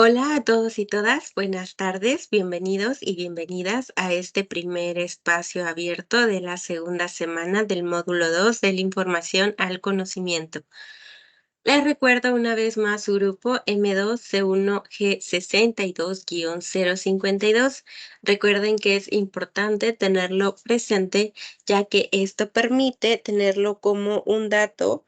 Hola a todos y todas, buenas tardes, bienvenidos y bienvenidas a este primer espacio abierto de la segunda semana del módulo 2 de la información al conocimiento. Les recuerdo una vez más su grupo M2C1G62-052. Recuerden que es importante tenerlo presente, ya que esto permite tenerlo como un dato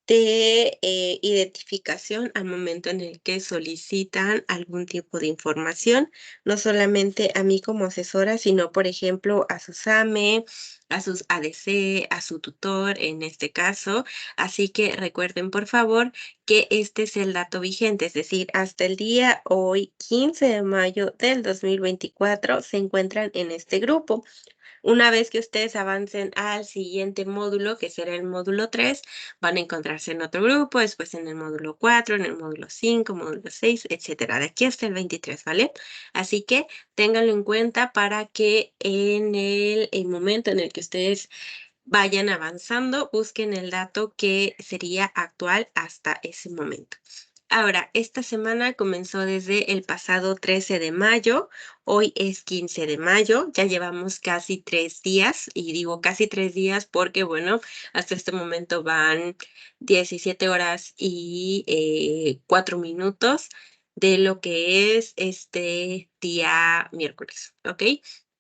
de identificación al momento en el que solicitan algún tipo de información, no solamente a mí como asesora, sino, por ejemplo, a su SAME, a sus ADC, a su tutor en este caso. Así que recuerden, por favor, que este es el dato vigente, es decir, hasta el día hoy, 15 de mayo del 2024, se encuentran en este grupo. Una vez que ustedes avancen al siguiente módulo, que será el módulo 3, van a encontrarse en otro grupo, después en el módulo 4, en el módulo 5, módulo 6, etcétera, de aquí hasta el 23, ¿vale? Así que ténganlo en cuenta para que en el momento en el que ustedes vayan avanzando, busquen el dato que sería actual hasta ese momento. Ahora, esta semana comenzó desde el pasado 13 de mayo, hoy es 15 de mayo, ya llevamos casi 3 días, y digo casi 3 días porque, bueno, hasta este momento van 17 horas y 4 minutos de lo que es este día miércoles, ¿ok?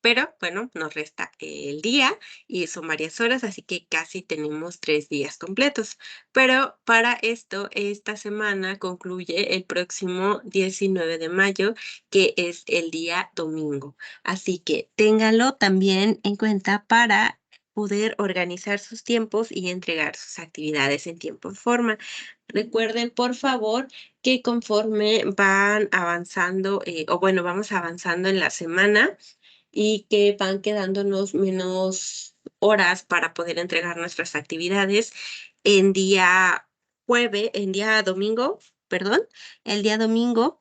Pero bueno, nos resta el día y son varias horas, así que casi tenemos 3 días completos. Pero para esto, esta semana concluye el próximo 19 de mayo, que es el día domingo. Así que ténganlo también en cuenta para poder organizar sus tiempos y entregar sus actividades en tiempo y forma. Recuerden, por favor, que conforme van avanzando, o bueno, vamos avanzando en la semana, y que van quedándonos menos horas para poder entregar nuestras actividades en día domingo, perdón, el día domingo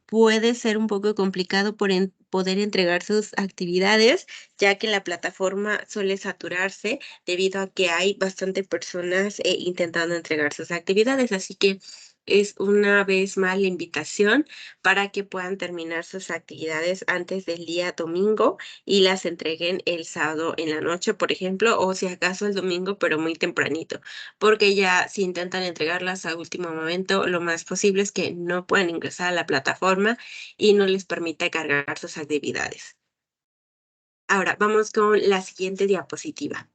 puede ser un poco complicado poder entregar sus actividades, ya que la plataforma suele saturarse debido a que hay bastante personas intentando entregar sus actividades. Así que es una vez más la invitación para que puedan terminar sus actividades antes del día domingo y las entreguen el sábado en la noche, por ejemplo, o si acaso el domingo, pero muy tempranito, porque ya si intentan entregarlas a último momento, lo más posible es que no puedan ingresar a la plataforma y no les permita cargar sus actividades. Ahora, vamos con la siguiente diapositiva.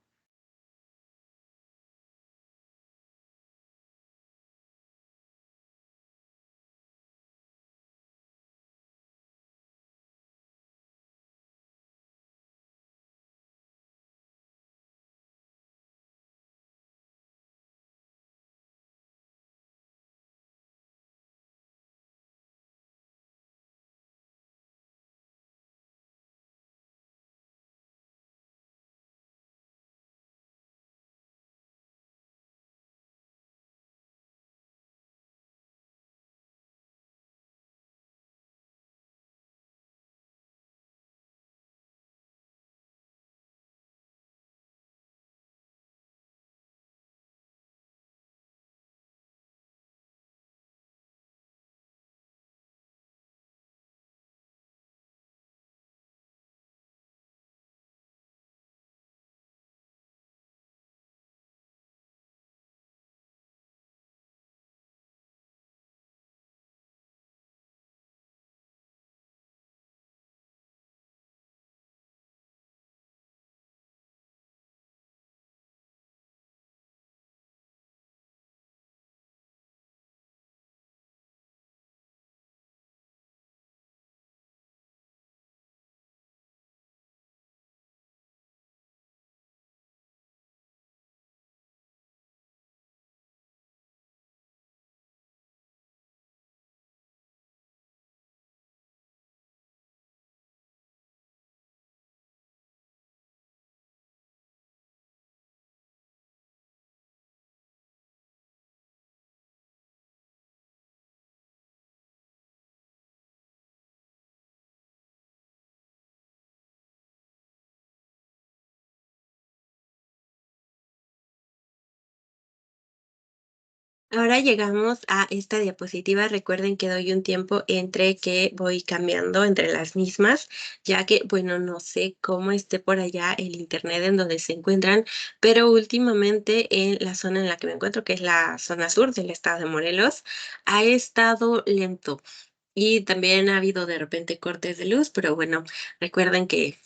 Ahora llegamos a esta diapositiva. Recuerden que doy un tiempo entre que voy cambiando entre las mismas, ya que, bueno, no sé cómo esté por allá el internet en donde se encuentran, pero últimamente en la zona en la que me encuentro, que es la zona sur del estado de Morelos, ha estado lento. Y también ha habido de repente cortes de luz, pero bueno, recuerden que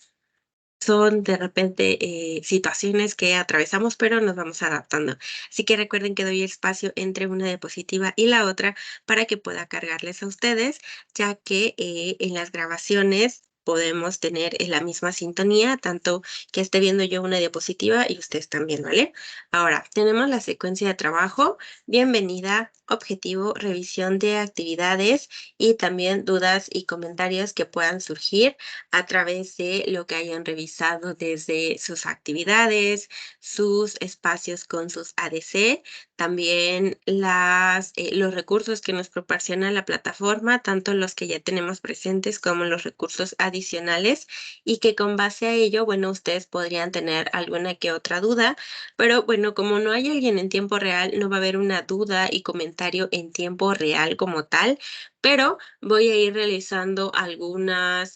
son de repente, situaciones que atravesamos, pero nos vamos adaptando. Así que recuerden que doy espacio entre una diapositiva y la otra para que pueda cargarles a ustedes, ya que, en las grabaciones podemos tener, la misma sintonía, tanto que esté viendo yo una diapositiva y ustedes también, ¿vale? Ahora, tenemos la secuencia de trabajo, bienvenida, objetivo, revisión de actividades y también dudas y comentarios que puedan surgir a través de lo que hayan revisado desde sus actividades, sus espacios con sus ADC, también los recursos que nos proporciona la plataforma, tanto los que ya tenemos presentes como los recursos adicionales, y que con base a ello, bueno, ustedes podrían tener alguna que otra duda, pero bueno, como no hay alguien en tiempo real, no va a haber una duda y comentario en tiempo real como tal, pero voy a ir realizando algunas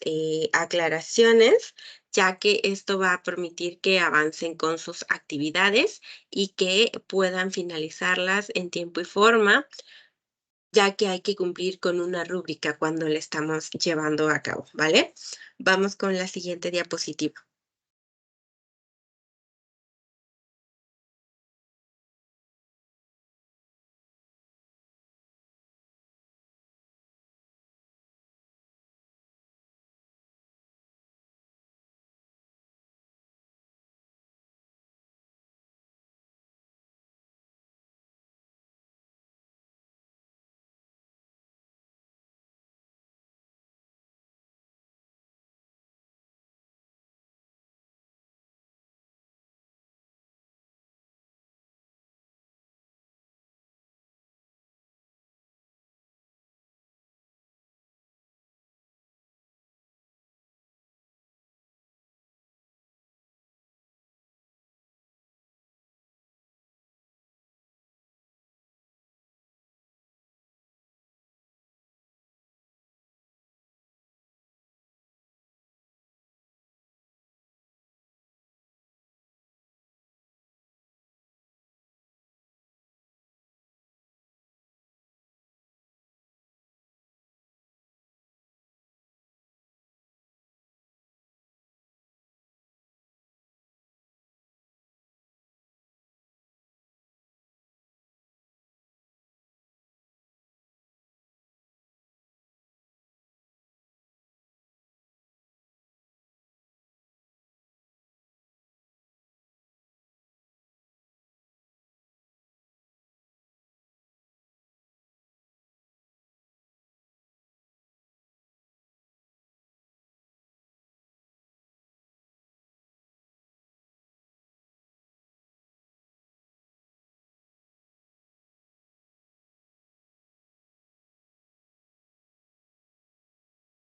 aclaraciones, ya que esto va a permitir que avancen con sus actividades y que puedan finalizarlas en tiempo y forma, ya que hay que cumplir con una rúbrica cuando la estamos llevando a cabo, ¿vale? Vamos con la siguiente diapositiva.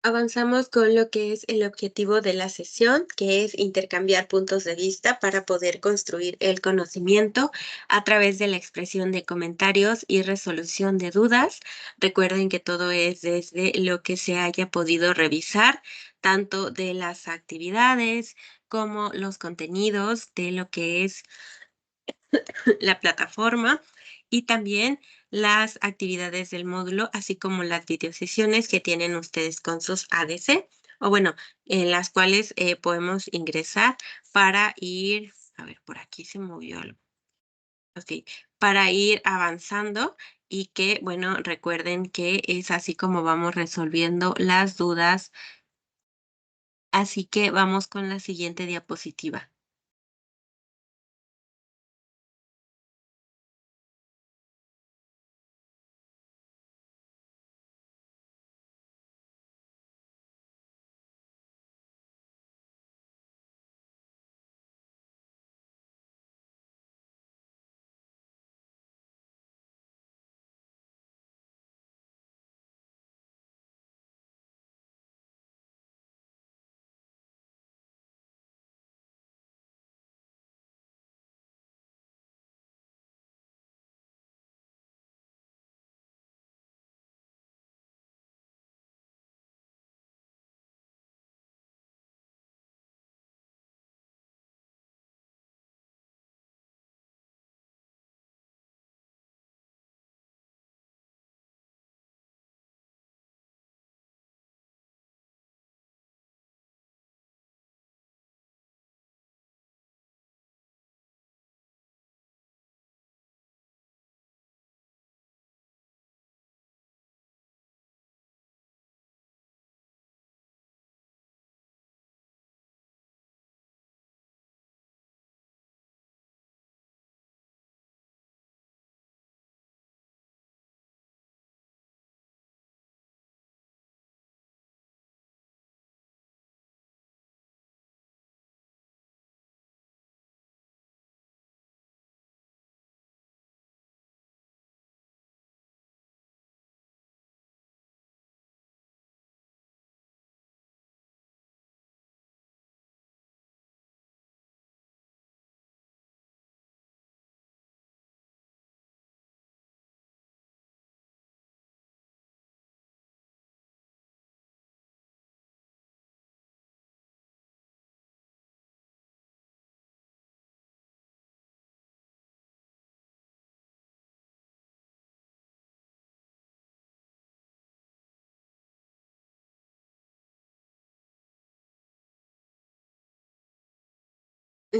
Avanzamos con lo que es el objetivo de la sesión, que es intercambiar puntos de vista para poder construir el conocimiento a través de la expresión de comentarios y resolución de dudas. Recuerden que todo es desde lo que se haya podido revisar, tanto de las actividades como los contenidos de lo que es la plataforma y también las actividades del módulo, así como las videosesiones que tienen ustedes con sus ADC, o bueno, en las cuales podemos ingresar para ir, a ver, por aquí se movió algo, ok, para ir avanzando y que, bueno, recuerden que es así como vamos resolviendo las dudas, así que vamos con la siguiente diapositiva.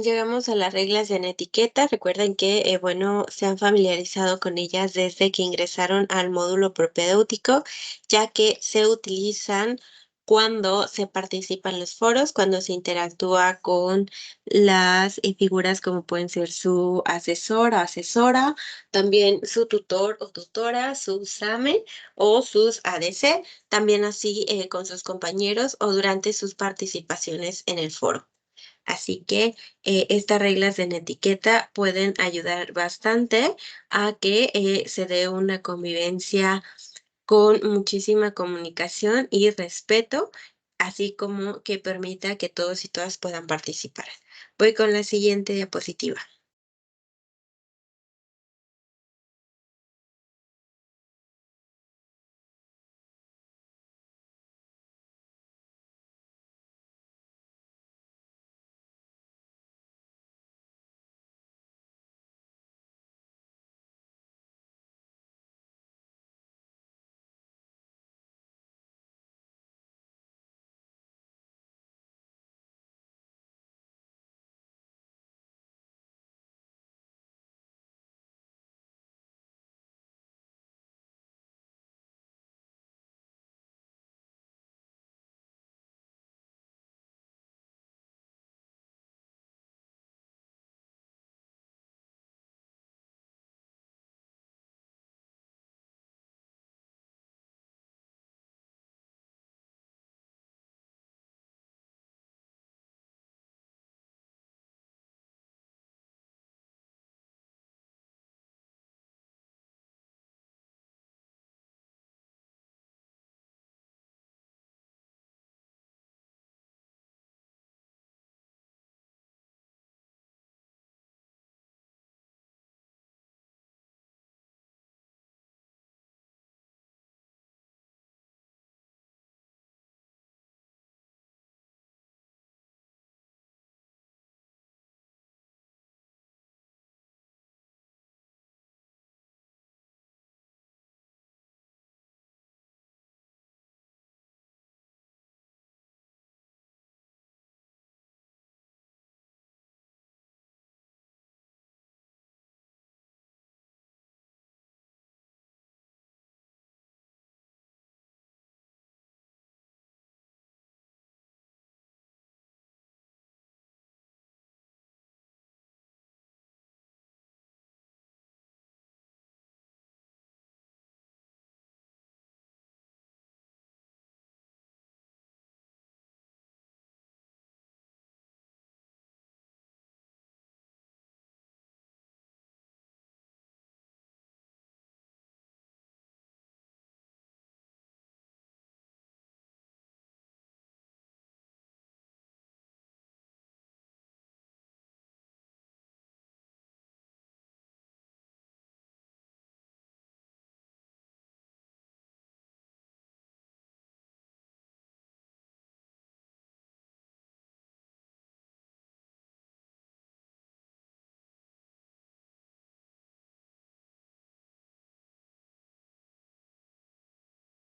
Llegamos a las reglas de etiqueta. Recuerden que, bueno, se han familiarizado con ellas desde que ingresaron al módulo propedéutico, ya que se utilizan cuando se participa en los foros, cuando se interactúa con las figuras como pueden ser su asesor o asesora, también su tutor o tutora, su SAME o sus ADC, también así con sus compañeros o durante sus participaciones en el foro. Así que estas reglas de etiqueta pueden ayudar bastante a que se dé una convivencia con muchísima comunicación y respeto, así como que permita que todos y todas puedan participar. Voy con la siguiente diapositiva.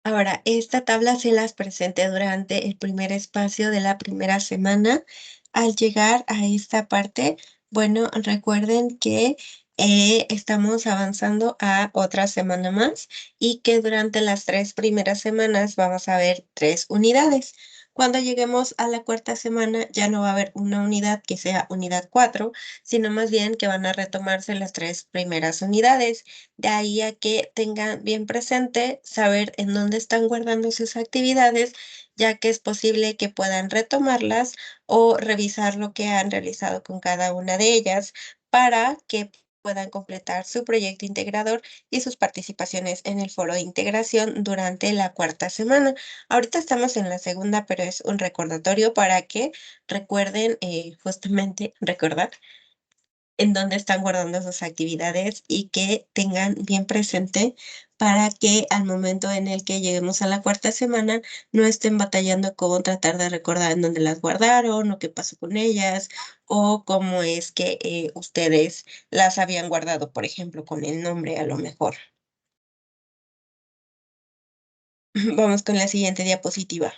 Ahora, esta tabla se las presenté durante el primer espacio de la primera semana. Al llegar a esta parte, bueno, recuerden que estamos avanzando a otra semana más y que durante las 3 primeras semanas vamos a ver 3 unidades. Cuando lleguemos a la cuarta semana ya no va a haber una unidad que sea unidad 4, sino más bien que van a retomarse las 3 primeras unidades. De ahí a que tengan bien presente saber en dónde están guardando sus actividades, ya que es posible que puedan retomarlas o revisar lo que han realizado con cada una de ellas para que puedan completar su proyecto integrador y sus participaciones en el foro de integración durante la cuarta semana. Ahorita estamos en la segunda, pero es un recordatorio para que recuerden, justamente recordar en dónde están guardando sus actividades y que tengan bien presente para que al momento en el que lleguemos a la cuarta semana no estén batallando con tratar de recordar en dónde las guardaron o qué pasó con ellas o cómo es que ustedes las habían guardado, por ejemplo, con el nombre a lo mejor. Vamos con la siguiente diapositiva.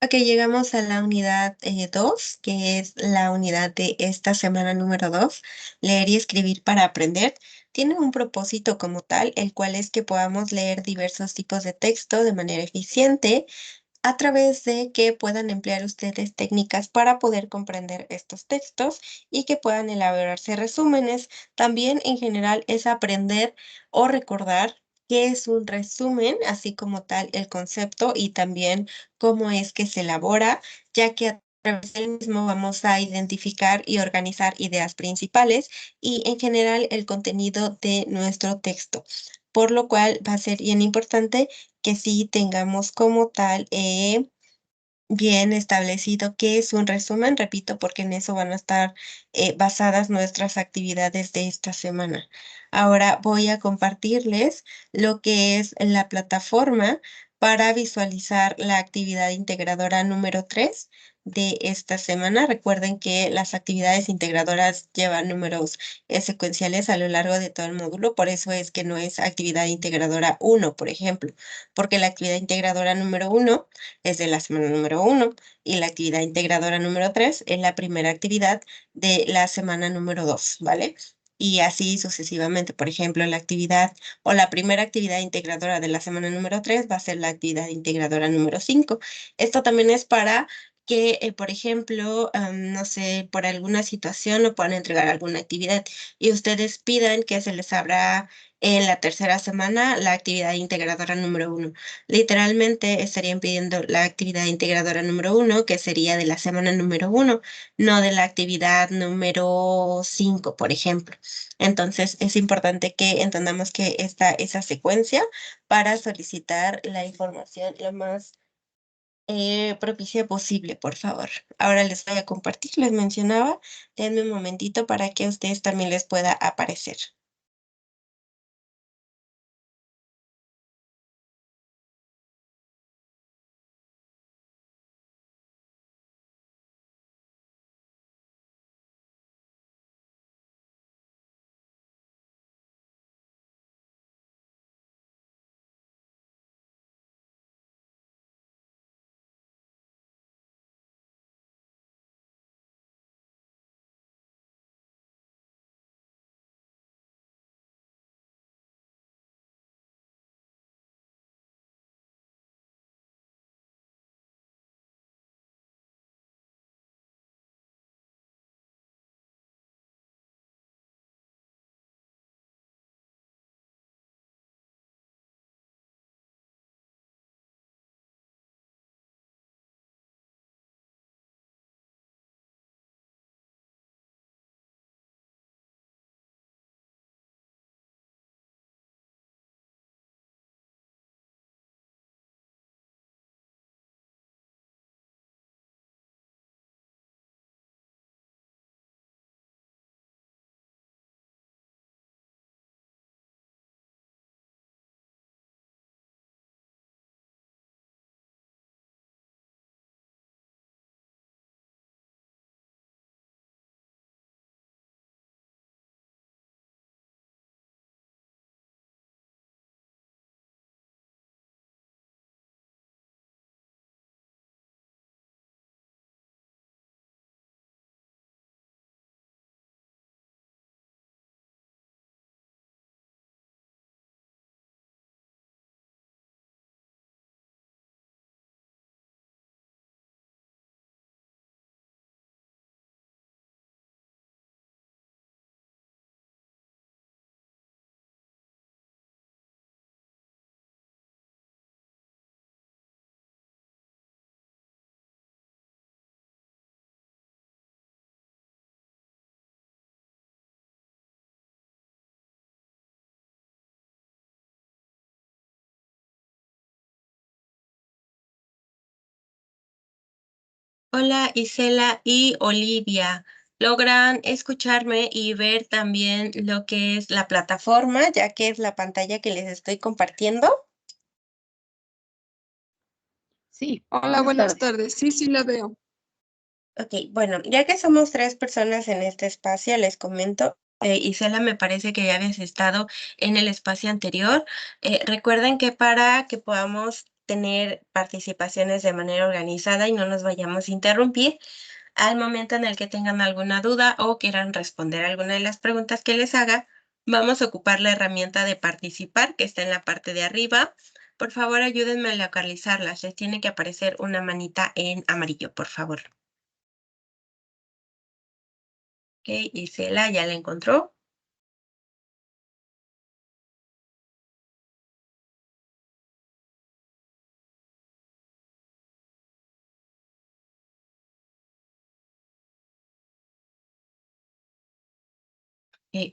Ok, llegamos a la unidad 2, que es la unidad de esta semana número 2, leer y escribir para aprender. Tiene un propósito como tal, el cual es que podamos leer diversos tipos de texto de manera eficiente a través de que puedan emplear ustedes técnicas para poder comprender estos textos y que puedan elaborarse resúmenes. También en general es aprender o recordar qué es un resumen, así como tal el concepto y también cómo es que se elabora, ya que a través del mismo vamos a identificar y organizar ideas principales y en general el contenido de nuestro texto. Por lo cual va a ser bien importante que sí tengamos como tal, bien establecido qué es un resumen, repito, porque en eso van a estar, basadas nuestras actividades de esta semana. Ahora voy a compartirles lo que es la plataforma para visualizar la actividad integradora número 3 de esta semana. Recuerden que las actividades integradoras llevan números, secuenciales a lo largo de todo el módulo, por eso es que no es actividad integradora 1, por ejemplo, porque la actividad integradora número 1 es de la semana número 1 y la actividad integradora número 3 es la primera actividad de la semana número 2, ¿vale? Y así sucesivamente. Por ejemplo, la actividad o la primera actividad integradora de la semana número 3 va a ser la actividad integradora número 5. Esto también es para que, por ejemplo, no sé, por alguna situación no puedan entregar alguna actividad y ustedes pidan que se les abra en la tercera semana la actividad integradora número 1. Literalmente estarían pidiendo la actividad integradora número 1, que sería de la semana número 1, no de la actividad número 5, por ejemplo. Entonces, es importante que entendamos que está esa secuencia para solicitar la información lo más, propicia posible, por favor. Ahora les voy a compartir, les mencionaba, denme un momentito para que a ustedes también les pueda aparecer. Hola, Isela y Olivia. ¿Logran escucharme y ver también lo que es la plataforma, ya que es la pantalla que les estoy compartiendo? Sí, hola, buenas tardes. Sí, sí, la veo. Ok, bueno, ya que somos tres personas en este espacio, les comento, Isela, me parece que ya habías estado en el espacio anterior. Recuerden que para que podamos tener participaciones de manera organizada y no nos vayamos a interrumpir al momento en el que tengan alguna duda o quieran responder alguna de las preguntas que les haga. Vamos a ocupar la herramienta de participar que está en la parte de arriba. Por favor, ayúdenme a localizarlas. Les tiene que aparecer una manita en amarillo, por favor. Ok, Isela ya la encontró.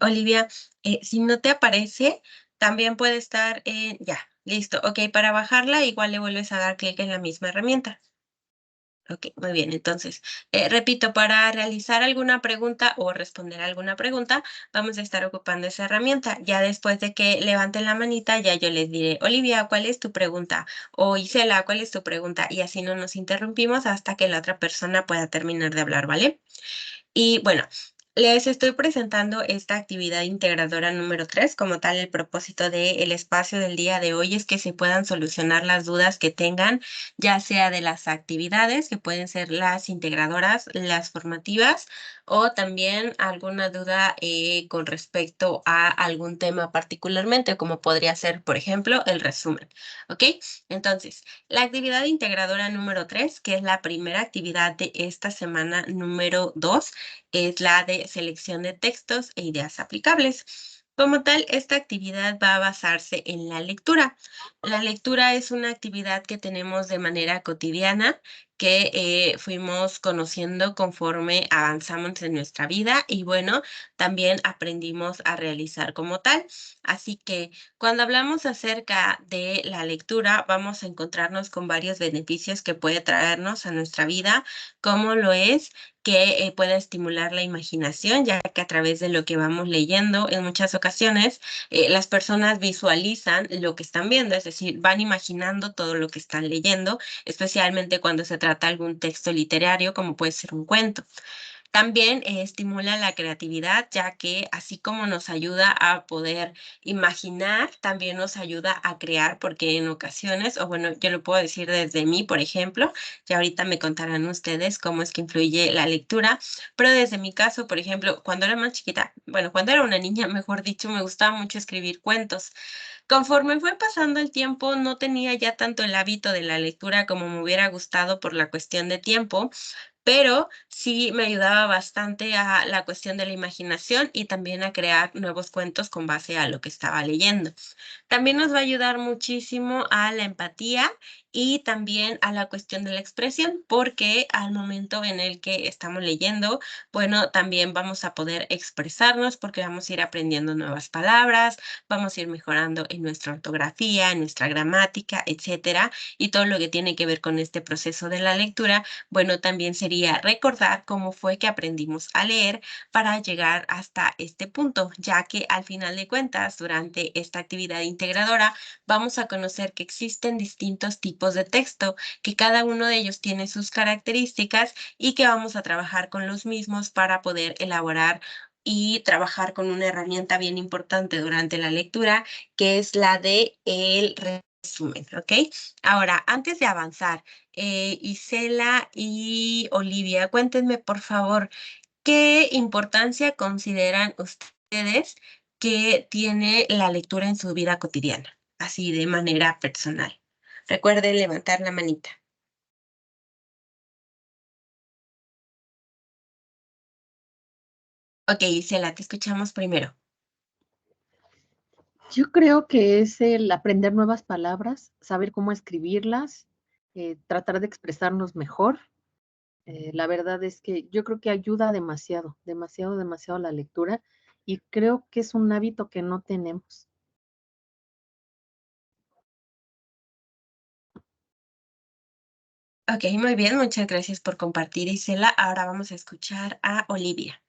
Olivia, si no te aparece, también puede estar en... Ya, listo. Ok, para bajarla igual le vuelves a dar clic en la misma herramienta. Ok, muy bien. Entonces, repito, para realizar alguna pregunta o responder alguna pregunta, vamos a estar ocupando esa herramienta. Ya después de que levanten la manita, ya yo les diré, Olivia, ¿cuál es tu pregunta? O Isela, ¿cuál es tu pregunta? Y así no nos interrumpimos hasta que la otra persona pueda terminar de hablar, ¿vale? Y bueno, les estoy presentando esta actividad integradora número 3. Como tal, el propósito del espacio del día de hoy es que se puedan solucionar las dudas que tengan, ya sea de las actividades, que pueden ser las integradoras, las formativas, o también alguna duda con respecto a algún tema particularmente, como podría ser, por ejemplo, el resumen. ¿Ok? Entonces, la actividad integradora número 3, que es la primera actividad de esta semana número 2, es la de selección de textos e ideas aplicables. Como tal, esta actividad va a basarse en la lectura. La lectura es una actividad que tenemos de manera cotidiana, que fuimos conociendo conforme avanzamos en nuestra vida y bueno, también aprendimos a realizar como tal. Así que cuando hablamos acerca de la lectura, vamos a encontrarnos con varios beneficios que puede traernos a nuestra vida, como lo es que pueda estimular la imaginación, ya que a través de lo que vamos leyendo, en muchas ocasiones las personas visualizan lo que están viendo, es decir, van imaginando todo lo que están leyendo, especialmente cuando se trata de algún texto literario, como puede ser un cuento. También estimula la creatividad, ya que así como nos ayuda a poder imaginar, también nos ayuda a crear, porque en ocasiones, o bueno, yo lo puedo decir desde mí, por ejemplo, ya ahorita me contarán ustedes cómo es que influye la lectura, pero desde mi caso, por ejemplo, cuando era más chiquita, bueno, cuando era una niña, mejor dicho, me gustaba mucho escribir cuentos. Conforme fue pasando el tiempo, no tenía ya tanto el hábito de la lectura como me hubiera gustado por la cuestión de tiempo, pero sí me ayudaba bastante a la cuestión de la imaginación y también a crear nuevos cuentos con base a lo que estaba leyendo. También nos va a ayudar muchísimo a la empatía y también a la cuestión de la expresión, porque al momento en el que estamos leyendo, bueno, también vamos a poder expresarnos porque vamos a ir aprendiendo nuevas palabras, vamos a ir mejorando en nuestra ortografía, en nuestra gramática, etcétera, y todo lo que tiene que ver con este proceso de la lectura, bueno, también sería recordar cómo fue que aprendimos a leer para llegar hasta este punto, ya que al final de cuentas, durante esta actividad integradora, vamos a conocer que existen distintos tipos de texto, que cada uno de ellos tiene sus características y que vamos a trabajar con los mismos para poder elaborar y trabajar con una herramienta bien importante durante la lectura, que es la de el resumen, ¿ok? Ahora, antes de avanzar, Isela y Olivia, cuéntenme por favor, ¿qué importancia consideran ustedes que tiene la lectura en su vida cotidiana? Así de manera personal. Recuerden levantar la manita. Ok, Isela, te escuchamos primero. Yo creo que es el aprender nuevas palabras, saber cómo escribirlas, tratar de expresarnos mejor. La verdad es que yo creo que ayuda demasiado, demasiado, demasiado la lectura y creo que es un hábito que no tenemos. Ok, muy bien, muchas gracias por compartir, Isela. Ahora vamos a escuchar a Olivia.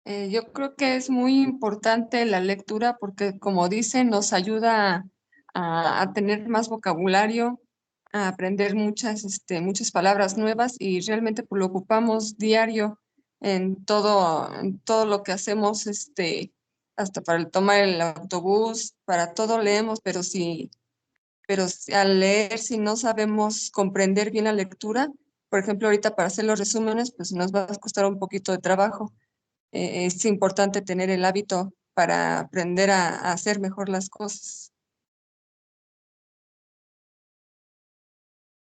Yo creo que es muy importante la lectura porque, como dicen, nos ayuda a tener más vocabulario, a aprender muchas palabras nuevas y realmente pues, lo ocupamos diario en todo lo que hacemos, hasta para tomar el autobús, para todo leemos, pero al leer, si no sabemos comprender bien la lectura, por ejemplo, ahorita para hacer los resúmenes, pues nos va a costar un poquito de trabajo. Es importante tener el hábito para aprender a hacer mejor las cosas.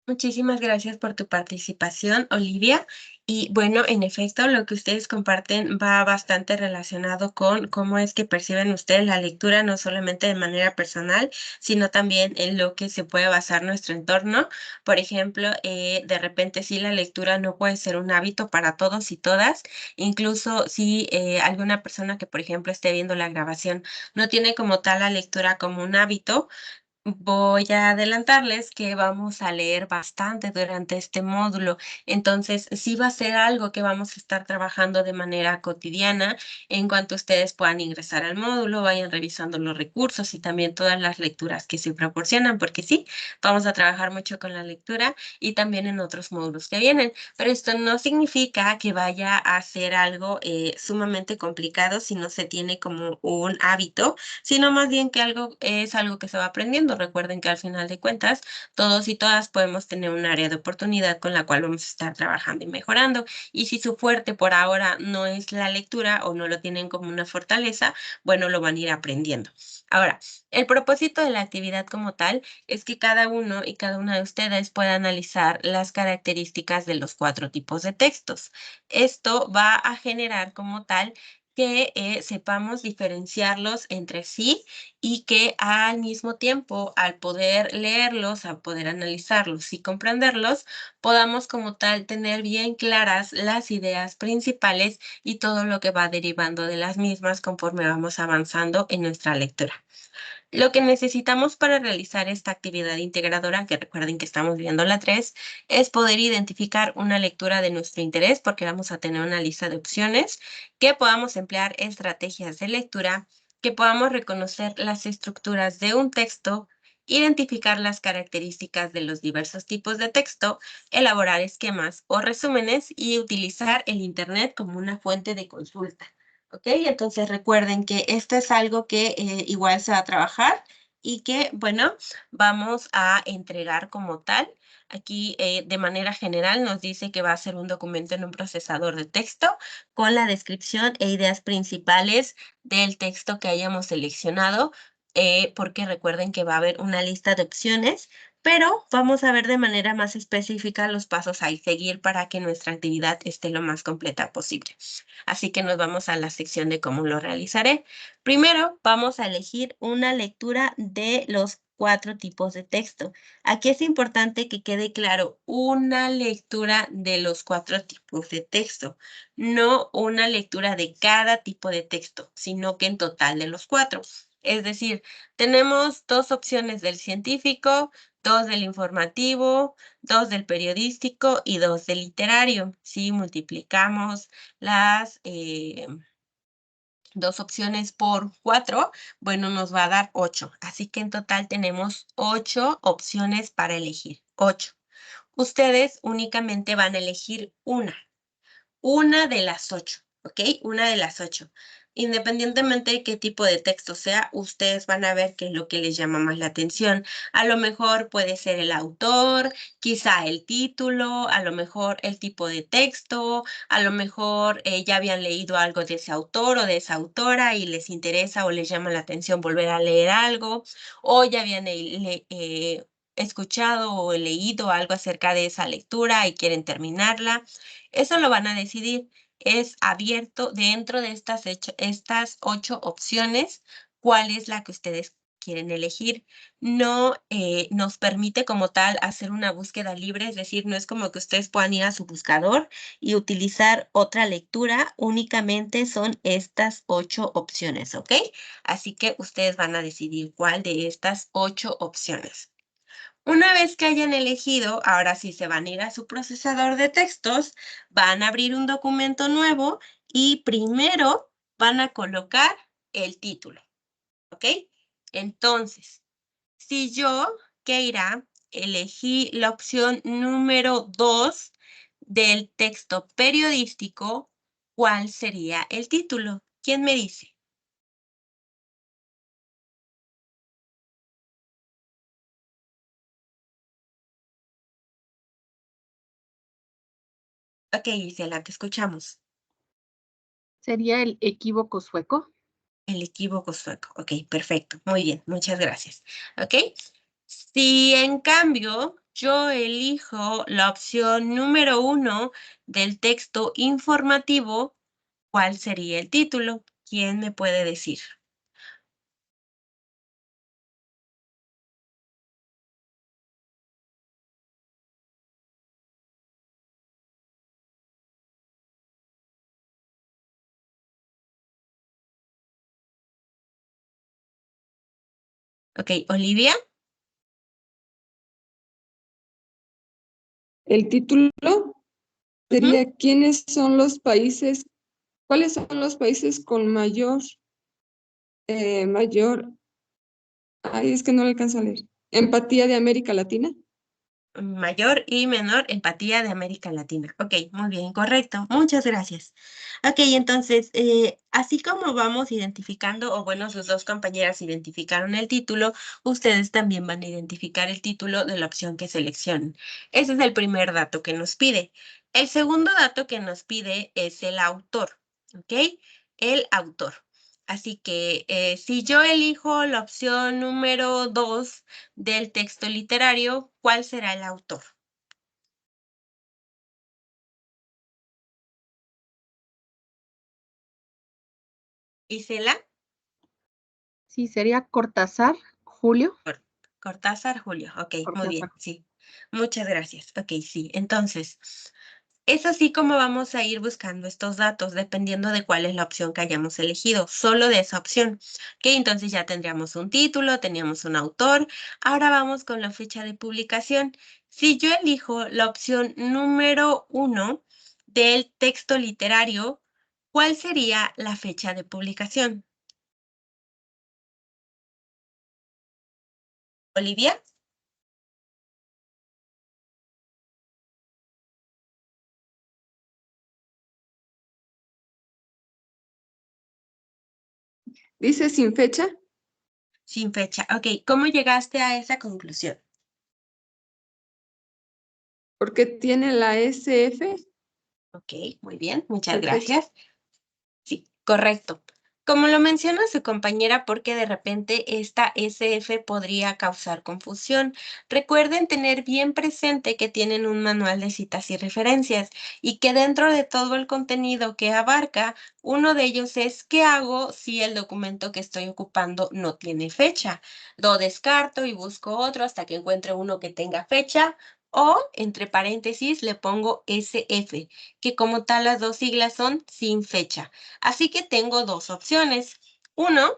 Muchísimas gracias por tu participación, Olivia. Y bueno, en efecto, lo que ustedes comparten va bastante relacionado con cómo es que perciben ustedes la lectura, no solamente de manera personal, sino también en lo que se puede basar nuestro entorno. Por ejemplo, de repente sí la lectura no puede ser un hábito para todos y todas. Incluso si alguna persona que, por ejemplo, esté viendo la grabación no tiene como tal la lectura como un hábito, voy a adelantarles que vamos a leer bastante durante este módulo. Entonces, sí va a ser algo que vamos a estar trabajando de manera cotidiana. En cuanto ustedes puedan ingresar al módulo, vayan revisando los recursos y también todas las lecturas que se proporcionan, porque sí, vamos a trabajar mucho con la lectura y también en otros módulos que vienen. Pero esto no significa que vaya a ser algo sumamente complicado si no se tiene como un hábito, sino más bien que algo es algo que se va aprendiendo. Recuerden que al final de cuentas, todos y todas podemos tener un área de oportunidad con la cual vamos a estar trabajando y mejorando. Y si su fuerte por ahora no es la lectura o no lo tienen como una fortaleza, bueno, lo van a ir aprendiendo. Ahora, el propósito de la actividad como tal es que cada uno y cada una de ustedes pueda analizar las características de los 4 tipos de textos. Esto va a generar como tal que sepamos diferenciarlos entre sí y que al mismo tiempo, al poder leerlos, al poder analizarlos y comprenderlos, podamos como tal tener bien claras las ideas principales y todo lo que va derivando de las mismas conforme vamos avanzando en nuestra lectura. Lo que necesitamos para realizar esta actividad integradora, que recuerden que estamos viendo la 3, es poder identificar una lectura de nuestro interés, porque vamos a tener una lista de opciones, que podamos emplear estrategias de lectura, que podamos reconocer las estructuras de un texto, identificar las características de los diversos tipos de texto, elaborar esquemas o resúmenes y utilizar el Internet como una fuente de consulta. ¿Ok? Entonces recuerden que esto es algo que igual se va a trabajar y que, bueno, vamos a entregar como tal. Aquí de manera general nos dice que va a ser un documento en un procesador de texto con la descripción e ideas principales del texto que hayamos seleccionado, porque recuerden que va a haber una lista de opciones, pero vamos a ver de manera más específica los pasos a seguir para que nuestra actividad esté lo más completa posible. Así que nos vamos a la sección de cómo lo realizaré. Primero, vamos a elegir una lectura de los 4 tipos de texto. Aquí es importante que quede claro, una lectura de los 4 tipos de texto, no una lectura de cada tipo de texto, sino que en total de los 4. Es decir, tenemos 2 opciones del científico, 2 del informativo, 2 del periodístico y 2 del literario. Si multiplicamos las 2 opciones por 4, bueno, nos va a dar 8. Así que en total tenemos 8 opciones para elegir. 8. Ustedes únicamente van a elegir una de las 8, ¿ok? Una de las 8. Independientemente de qué tipo de texto sea, ustedes van a ver qué es lo que les llama más la atención. A lo mejor puede ser el autor, quizá el título, a lo mejor el tipo de texto, a lo mejor ya habían leído algo de ese autor o de esa autora y les interesa o les llama la atención volver a leer algo, o ya habían escuchado o leído algo acerca de esa lectura y quieren terminarla. Eso lo van a decidir. Es abierto dentro de estas 8 opciones, cuál es la que ustedes quieren elegir. No nos permite como tal hacer una búsqueda libre, es decir, no es como que ustedes puedan ir a su buscador y utilizar otra lectura, únicamente son estas 8 opciones, ¿ok? Así que ustedes van a decidir cuál de estas 8 opciones. Una vez que hayan elegido, ahora sí se van a ir a su procesador de textos, van a abrir un documento nuevo y primero van a colocar el título, ¿ok? Entonces, si yo, Keira, elegí la opción número 2 del texto periodístico, ¿cuál sería el título? ¿Quién me dice? Ok, Gisela, te escuchamos. ¿Sería el equívoco sueco? El equívoco sueco. Ok, perfecto. Muy bien, muchas gracias. Ok. Si en cambio yo elijo la opción número 1 del texto informativo, ¿cuál sería el título? ¿Quién me puede decir? Ok, Olivia. El título Ujú. sería ¿quiénes son los países, cuáles son los países con mayor, ay, es que no le alcanzo a leer, empatía de América Latina? Mayor y menor empatía de América Latina. Ok, muy bien, correcto. Muchas gracias. Ok, entonces, así como vamos identificando, o bueno, sus dos compañeras identificaron el título, ustedes también van a identificar el título de la opción que seleccionen. Ese es el primer dato que nos pide. El segundo dato que nos pide es el autor. ¿Ok? El autor. Así que si yo elijo la opción número 2 del texto literario, ¿cuál será el autor? Isela. Sí, sería Cortázar, Julio. Cortázar, Julio. Ok, muy Cortázar. bien, sí. Muchas gracias. Ok, sí. Entonces, es así como vamos a ir buscando estos datos, dependiendo de cuál es la opción que hayamos elegido, solo de esa opción. Ok, entonces ya tendríamos un título, teníamos un autor. Ahora vamos con la fecha de publicación. Si yo elijo la opción número 1 del texto literario, ¿cuál sería la fecha de publicación? Olivia. ¿Dice sin fecha? Sin fecha. Ok, ¿cómo llegaste a esa conclusión? Porque tiene la SF Ok, muy bien, muchas de fecha. gracias. Sí, correcto. Como lo menciona su compañera, porque de repente esta SF podría causar confusión. Recuerden tener bien presente que tienen un manual de citas y referencias y que dentro de todo el contenido que abarca, uno de ellos es ¿qué hago si el documento que estoy ocupando no tiene fecha? Lo descarto y busco otro hasta que encuentre uno que tenga fecha o, entre paréntesis, le pongo SF, que como tal las dos siglas son sin fecha. Así que tengo dos opciones. Uno,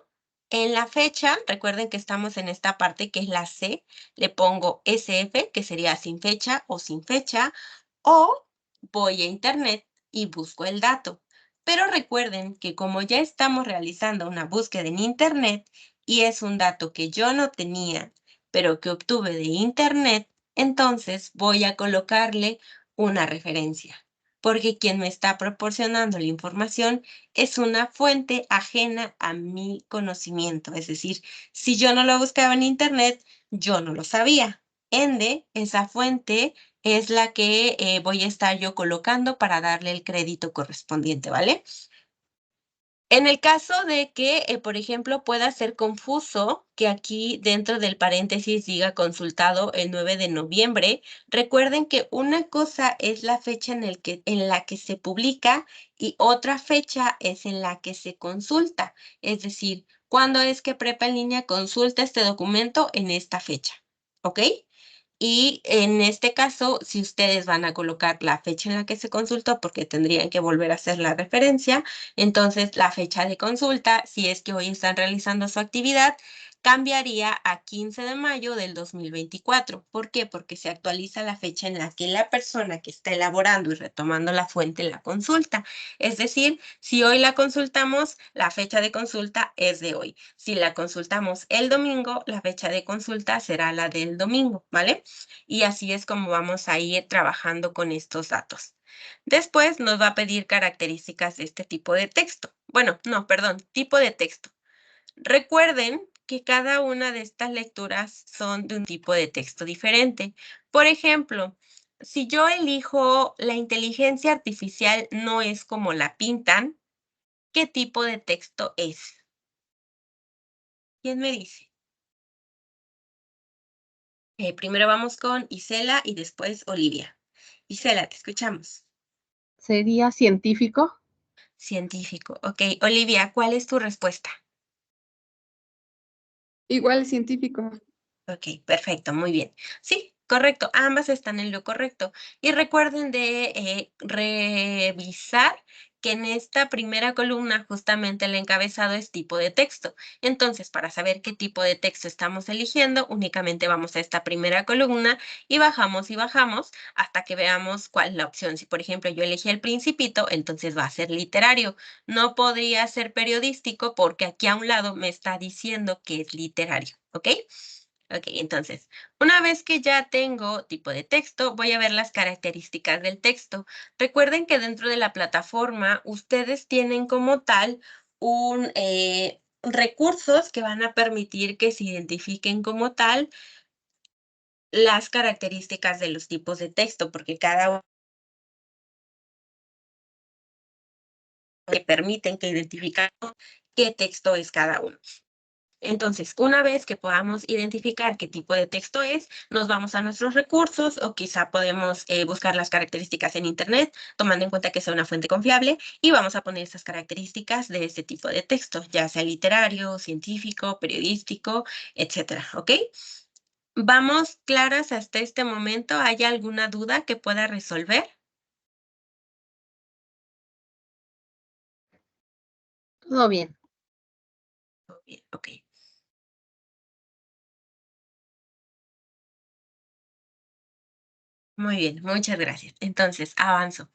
en la fecha, recuerden que estamos en esta parte que es la C, le pongo SF, que sería sin fecha o sin fecha, o voy a internet y busco el dato. Pero recuerden que como ya estamos realizando una búsqueda en internet y es un dato que yo no tenía, pero que obtuve de internet, entonces voy a colocarle una referencia, porque quien me está proporcionando la información es una fuente ajena a mi conocimiento. Es decir, si yo no lo buscaba en internet, yo no lo sabía. Ende, esa fuente es la que voy a estar yo colocando para darle el crédito correspondiente, ¿vale? En el caso de que, por ejemplo, pueda ser confuso que aquí dentro del paréntesis diga consultado el 9 de noviembre, recuerden que una cosa es la fecha en la que se publica y otra fecha es en la que se consulta. Es decir, ¿cuándo es que Prepa en línea consulta este documento? En esta fecha. ¿Ok? Y en este caso, si ustedes van a colocar la fecha en la que se consultó, porque tendrían que volver a hacer la referencia, entonces la fecha de consulta, si es que hoy están realizando su actividad, cambiaría a 15 de mayo del 2024. ¿Por qué? Porque se actualiza la fecha en la que la persona que está elaborando y retomando la fuente la consulta. Es decir, si hoy la consultamos, la fecha de consulta es de hoy. Si la consultamos el domingo, la fecha de consulta será la del domingo, ¿vale? Y así es como vamos a ir trabajando con estos datos. Después nos va a pedir características de este tipo de texto. Bueno, no, perdón, tipo de texto. Recuerden que cada una de estas lecturas son de un tipo de texto diferente. Por ejemplo, Si yo elijo la inteligencia artificial no es como la pintan, ¿qué tipo de texto es? ¿Quién me dice? Primero vamos con Isela y después Olivia. Isela, te escuchamos. ¿Sería científico? Científico. Ok, Olivia, ¿cuál es tu respuesta? Igual científico. Ok, perfecto, muy bien. Sí, correcto, ambas están en lo correcto. Y recuerden de revisar que en esta primera columna justamente el encabezado es tipo de texto. Entonces, para saber qué tipo de texto estamos eligiendo, únicamente vamos a esta primera columna y bajamos hasta que veamos cuál es la opción. Si, por ejemplo, yo elegí El Principito, entonces va a ser literario. No podría ser periodístico porque aquí a un lado me está diciendo que es literario, ¿ok? Ok, entonces, una vez que ya tengo tipo de texto, voy a ver las características del texto. Recuerden que dentro de la plataforma ustedes tienen como tal recursos que van a permitir que se identifiquen como tal las características de los tipos de texto, porque cada uno que permiten que identifiquemos qué texto es cada uno. Entonces, una vez que podamos identificar qué tipo de texto es, nos vamos a nuestros recursos o quizá podemos buscar las características en Internet, tomando en cuenta que sea una fuente confiable, y vamos a poner esas características de este tipo de texto, ya sea literario, científico, periodístico, etcétera, ¿ok? ¿Vamos claras hasta este momento? ¿Hay alguna duda que pueda resolver? Todo bien. Bien, ok. Muy bien, muchas gracias. Entonces, avanzo.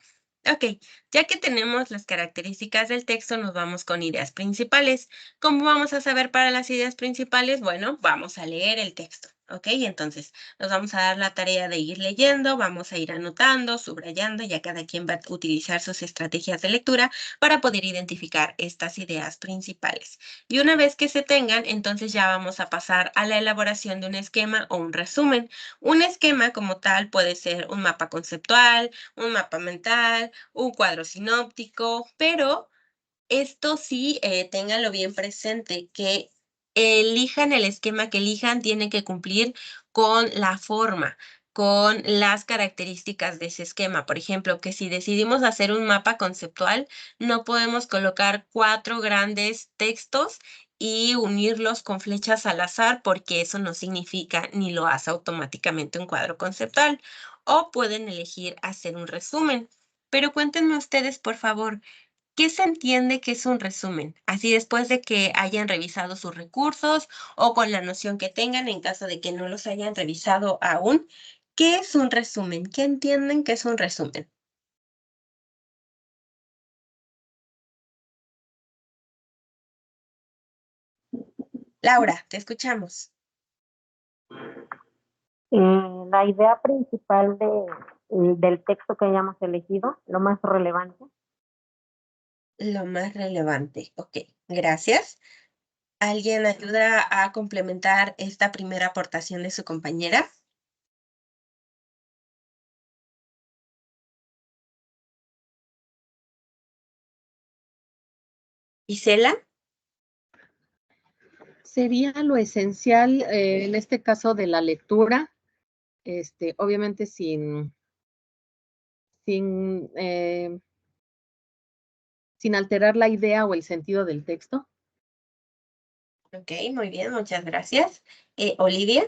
Ok, ya que tenemos las características del texto, nos vamos con ideas principales. ¿Cómo vamos a saber para las ideas principales? Bueno, vamos a leer el texto. Ok, entonces nos vamos a dar la tarea de ir leyendo, vamos a ir anotando, subrayando, ya cada quien va a utilizar sus estrategias de lectura para poder identificar estas ideas principales. Y una vez que se tengan, entonces ya vamos a pasar a la elaboración de un esquema o un resumen. Un esquema como tal puede ser un mapa conceptual, un mapa mental, un cuadro sinóptico, pero esto sí, ténganlo bien presente, que elijan el esquema que elijan, tiene que cumplir con la forma, con las características de ese esquema. Por ejemplo, que si decidimos hacer un mapa conceptual, no podemos colocar 4 grandes textos y unirlos con flechas al azar, porque eso no significa ni lo hace automáticamente un cuadro conceptual. O pueden elegir hacer un resumen. Pero cuéntenme ustedes, por favor, ¿qué se entiende que es un resumen? Así después de que hayan revisado sus recursos o con la noción que tengan en caso de que no los hayan revisado aún. ¿Qué es un resumen? ¿Qué entienden que es un resumen? Laura, te escuchamos. La idea principal del texto que hayamos elegido, lo más relevante. Lo más relevante. Ok, gracias. ¿Alguien ayuda a complementar esta primera aportación de su compañera? Isela. Sería lo esencial, en este caso de la lectura, obviamente sin, eh, sin alterar la idea o el sentido del texto. Ok, muy bien, muchas gracias. Olivia.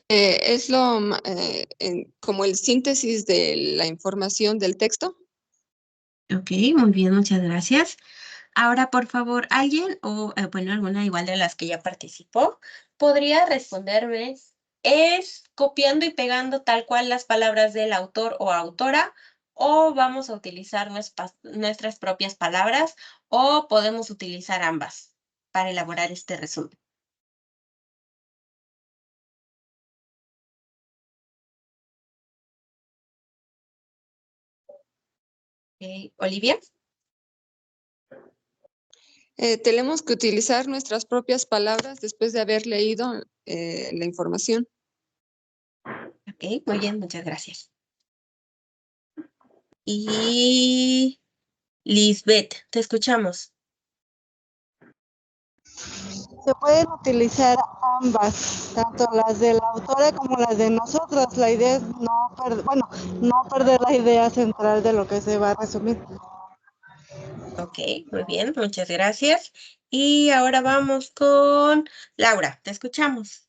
Es como el síntesis de la información del texto. Ok, muy bien, muchas gracias. Ahora, por favor, alguien o, bueno, alguna igual de las que ya participó, podría responderme, ¿es copiando y pegando tal cual las palabras del autor o autora? ¿O vamos a utilizar nuestras propias palabras? ¿O podemos utilizar ambas para elaborar este resumen? Olivia. Tenemos que utilizar nuestras propias palabras después de haber leído la información. Ok, muy bien, muchas gracias. Y Lisbeth, te escuchamos. Se pueden utilizar ambas, tanto las de la autora como las de nosotras. La idea es no perder la idea central de lo que se va a resumir. Ok, muy bien, muchas gracias. Y ahora vamos con Laura, te escuchamos.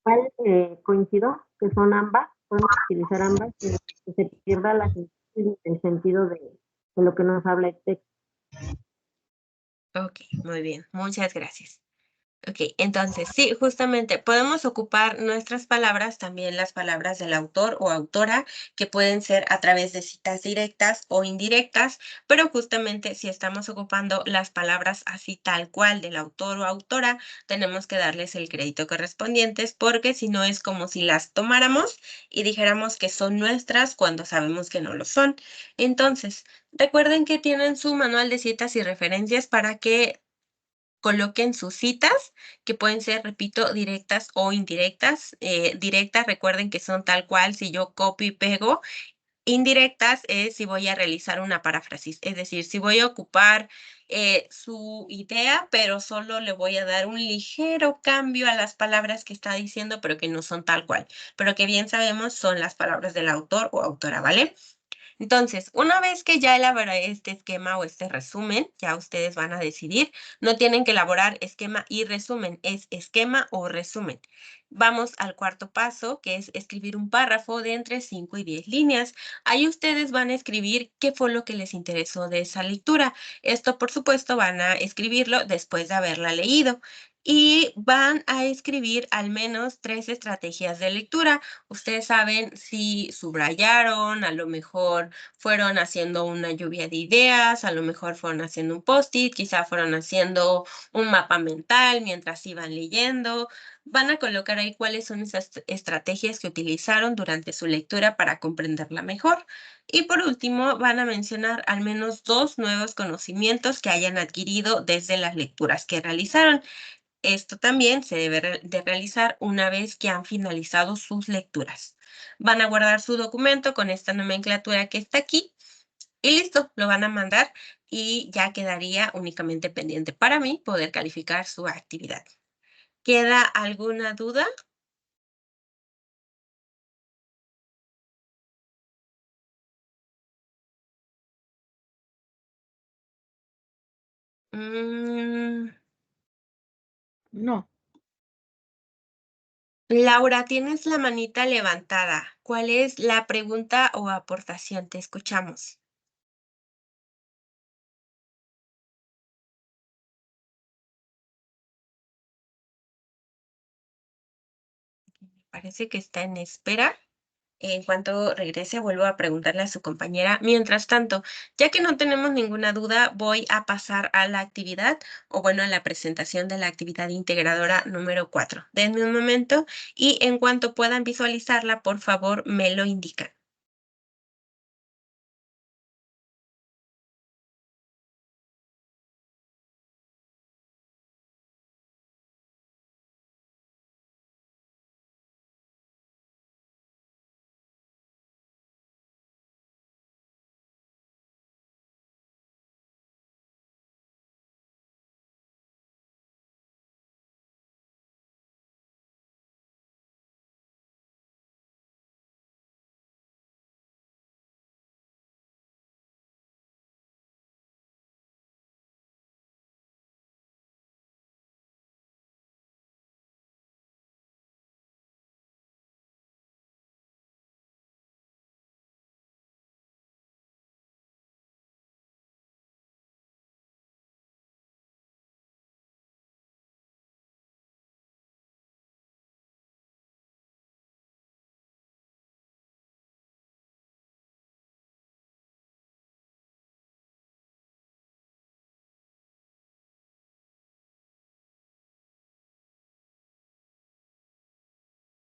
Igual, coincido que son ambas, podemos utilizar ambas, que se pierda el sentido de lo que nos habla el texto. Ok, muy bien, muchas gracias. Ok, entonces sí, justamente podemos ocupar nuestras palabras, también las palabras del autor o autora, que pueden ser a través de citas directas o indirectas, pero justamente si estamos ocupando las palabras así tal cual del autor o autora, tenemos que darles el crédito correspondientes, porque si no es como si las tomáramos y dijéramos que son nuestras cuando sabemos que no lo son. Entonces, recuerden que tienen su manual de citas y referencias para que coloquen sus citas, que pueden ser, repito, directas o indirectas. Directas, recuerden que son tal cual si yo copio y pego. Indirectas es si voy a realizar una paráfrasis, es decir, si voy a ocupar su idea, pero solo le voy a dar un ligero cambio a las palabras que está diciendo, pero que no son tal cual, pero que bien sabemos son las palabras del autor o autora, ¿vale? Entonces, una vez que ya elaboré este esquema o este resumen, ya ustedes van a decidir, no tienen que elaborar esquema y resumen, es esquema o resumen. Vamos al cuarto paso, que es escribir un párrafo de entre 5 y 10 líneas. Ahí ustedes van a escribir qué fue lo que les interesó de esa lectura. Esto, por supuesto, van a escribirlo después de haberla leído. Y van a escribir al menos 3 estrategias de lectura. Ustedes saben si subrayaron, a lo mejor fueron haciendo una lluvia de ideas, a lo mejor fueron haciendo un post-it, quizá fueron haciendo un mapa mental mientras iban leyendo. Van a colocar ahí cuáles son esas estrategias que utilizaron durante su lectura para comprenderla mejor. Y por último, van a mencionar al menos 2 nuevos conocimientos que hayan adquirido desde las lecturas que realizaron. Esto también se debe de realizar una vez que han finalizado sus lecturas. Van a guardar su documento con esta nomenclatura que está aquí y listo, lo van a mandar y ya quedaría únicamente pendiente para mí poder calificar su actividad. ¿Queda alguna duda? Mm, No, Laura, tienes la manita levantada. ¿Cuál es la pregunta o aportación? Te escuchamos. Parece que está en espera. En cuanto regrese, vuelvo a preguntarle a su compañera. Mientras tanto, ya que no tenemos ninguna duda, voy a pasar a la actividad, o bueno, a la presentación de la actividad integradora número 4. Denme un momento y en cuanto puedan visualizarla, por favor, me lo indican.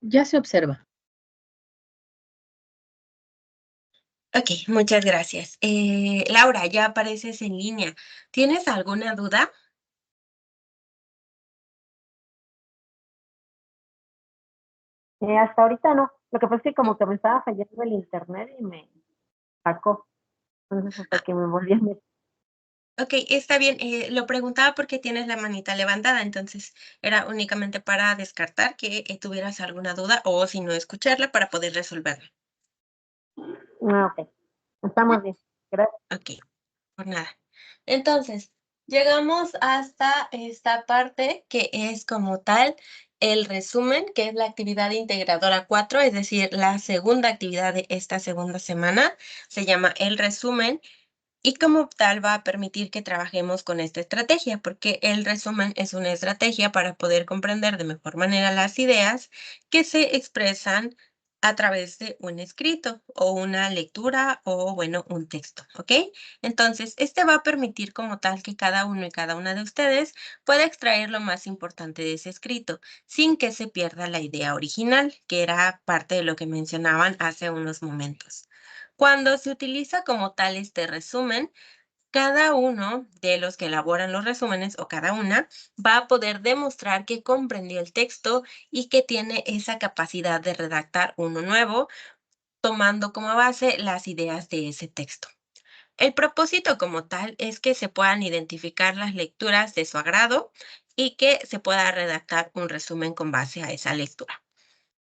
ya se observa. Ok, muchas gracias. Laura, ya apareces en línea. ¿Tienes alguna duda? Hasta ahorita no. Lo que pasa es que como que me estaba fallando el internet y me sacó. Entonces hasta que me volví a meter. Ok, está bien. Lo preguntaba porque tienes la manita levantada, entonces era únicamente para descartar que tuvieras alguna duda o si no escucharla para poder resolverla. Ok. Estamos bien. Gracias. Ok, por nada. Entonces, llegamos hasta esta parte que es como tal el resumen, que es la actividad integradora 4, es decir, la segunda actividad de esta segunda semana. Se llama el resumen. Y como tal va a permitir que trabajemos con esta estrategia, porque el resumen es una estrategia para poder comprender de mejor manera las ideas que se expresan a través de un escrito o una lectura o, bueno, un texto, ¿ok? Entonces, este va a permitir como tal que cada uno y cada una de ustedes pueda extraer lo más importante de ese escrito, sin que se pierda la idea original, que era parte de lo que mencionaban hace unos momentos. Cuando se utiliza como tal este resumen, cada uno de los que elaboran los resúmenes o cada una va a poder demostrar que comprendió el texto y que tiene esa capacidad de redactar uno nuevo, tomando como base las ideas de ese texto. El propósito como tal es que se puedan identificar las lecturas de su agrado y que se pueda redactar un resumen con base a esa lectura.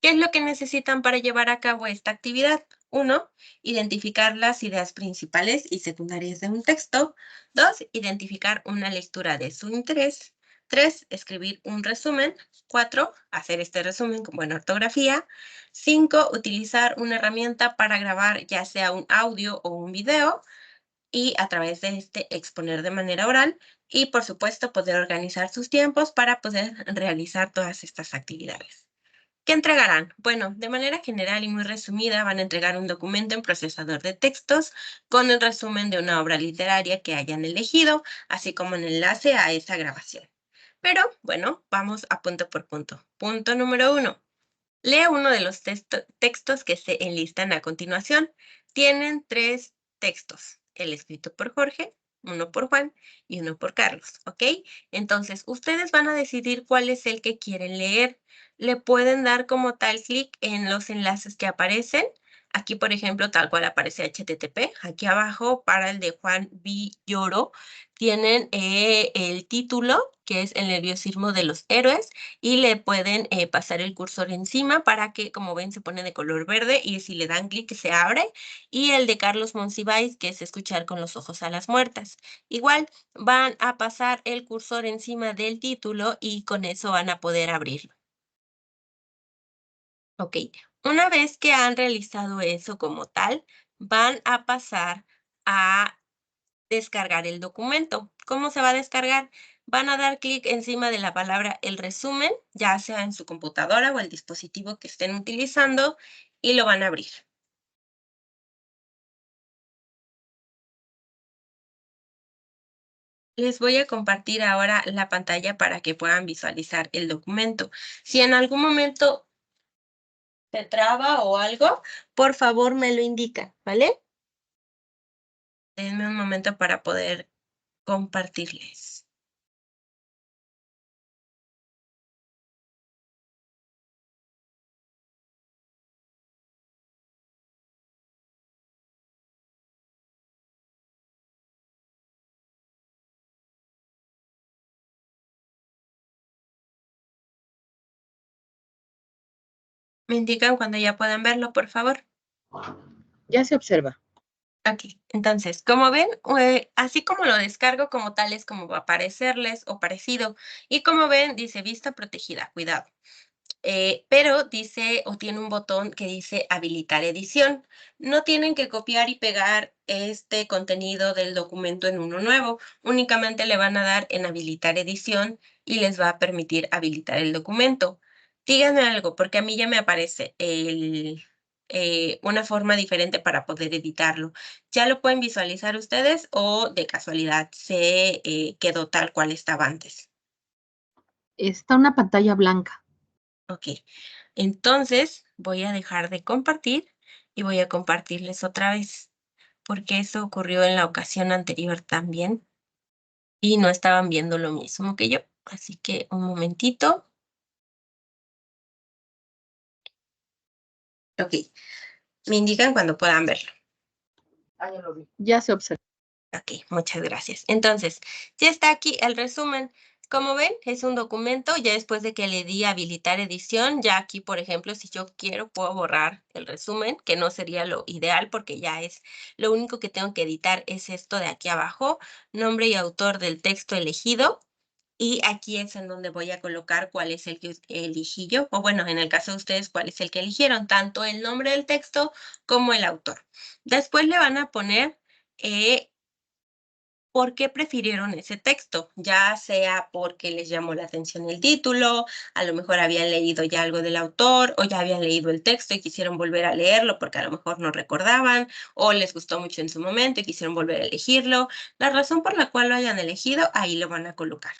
¿Qué es lo que necesitan para llevar a cabo esta actividad? 1. Identificar las ideas principales y secundarias de un texto. 2. Identificar una lectura de su interés. 3. Escribir un resumen. 4. Hacer este resumen con buena ortografía. 5. Utilizar una herramienta para grabar ya sea un audio o un video y a través de este exponer de manera oral y por supuesto poder organizar sus tiempos para poder realizar todas estas actividades. ¿Qué entregarán? Bueno, de manera general y muy resumida, van a entregar un documento en procesador de textos con el resumen de una obra literaria que hayan elegido, así como un enlace a esa grabación. Pero, bueno, vamos a punto por punto. Punto número 1. Lea uno de los textos que se enlistan a continuación. Tienen 3 textos, el escrito por Jorge, uno por Juan y uno por Carlos, ¿ok? Entonces, ustedes van a decidir cuál es el que quieren leer. Le pueden dar como tal clic en los enlaces que aparecen. Aquí, por ejemplo, tal cual aparece HTTP. Aquí abajo, para el de Juan Villoro, tienen el título, que es El nerviosismo de los héroes, y le pueden pasar el cursor encima para que, como ven, se pone de color verde y si le dan clic se abre. Y el de Carlos Monsiváis, que es Escuchar con los ojos a las muertas. Igual van a pasar el cursor encima del título y con eso van a poder abrirlo. Ok, una vez que han realizado eso como tal, van a pasar a descargar el documento. ¿Cómo se va a descargar? Van a dar clic encima de la palabra el resumen, ya sea en su computadora o el dispositivo que estén utilizando, y lo van a abrir. Les voy a compartir ahora la pantalla para que puedan visualizar el documento. Si en algún momento se traba o algo, por favor me lo indican, ¿vale? Denme un momento para poder compartirles. ¿Me indican cuando ya puedan verlo, por favor? Ya se observa. Ok, entonces, como ven, así como lo descargo como tal es como va a aparecerles o parecido. Y como ven, dice vista protegida, cuidado. Pero dice o tiene un botón que dice habilitar edición. No tienen que copiar y pegar este contenido del documento en uno nuevo. Únicamente le van a dar en habilitar edición y les va a permitir habilitar el documento. Díganme algo, porque a mí ya me aparece una forma diferente para poder editarlo. ¿Ya lo pueden visualizar ustedes o de casualidad se quedó tal cual estaba antes? Está una pantalla blanca. Ok, entonces voy a dejar de compartir y voy a compartirles otra vez, porque eso ocurrió en la ocasión anterior también y no estaban viendo lo mismo que yo. Así que un momentito. Ok. Me indican cuando puedan verlo. Ah, ya lo vi. Ya se observa. Ok, muchas gracias. Entonces, ya está aquí el resumen. Como ven, es un documento. Ya después de que le di habilitar edición, ya aquí, por ejemplo, si yo quiero, puedo borrar el resumen, que no sería lo ideal porque ya es lo único que tengo que editar es esto de aquí abajo, nombre y autor del texto elegido. Y aquí es en donde voy a colocar cuál es el que elegí yo, o bueno, en el caso de ustedes, cuál es el que eligieron, tanto el nombre del texto como el autor. Después le van a poner por qué prefirieron ese texto, ya sea porque les llamó la atención el título, a lo mejor habían leído ya algo del autor o ya habían leído el texto y quisieron volver a leerlo porque a lo mejor no recordaban o les gustó mucho en su momento y quisieron volver a elegirlo. La razón por la cual lo hayan elegido, ahí lo van a colocar.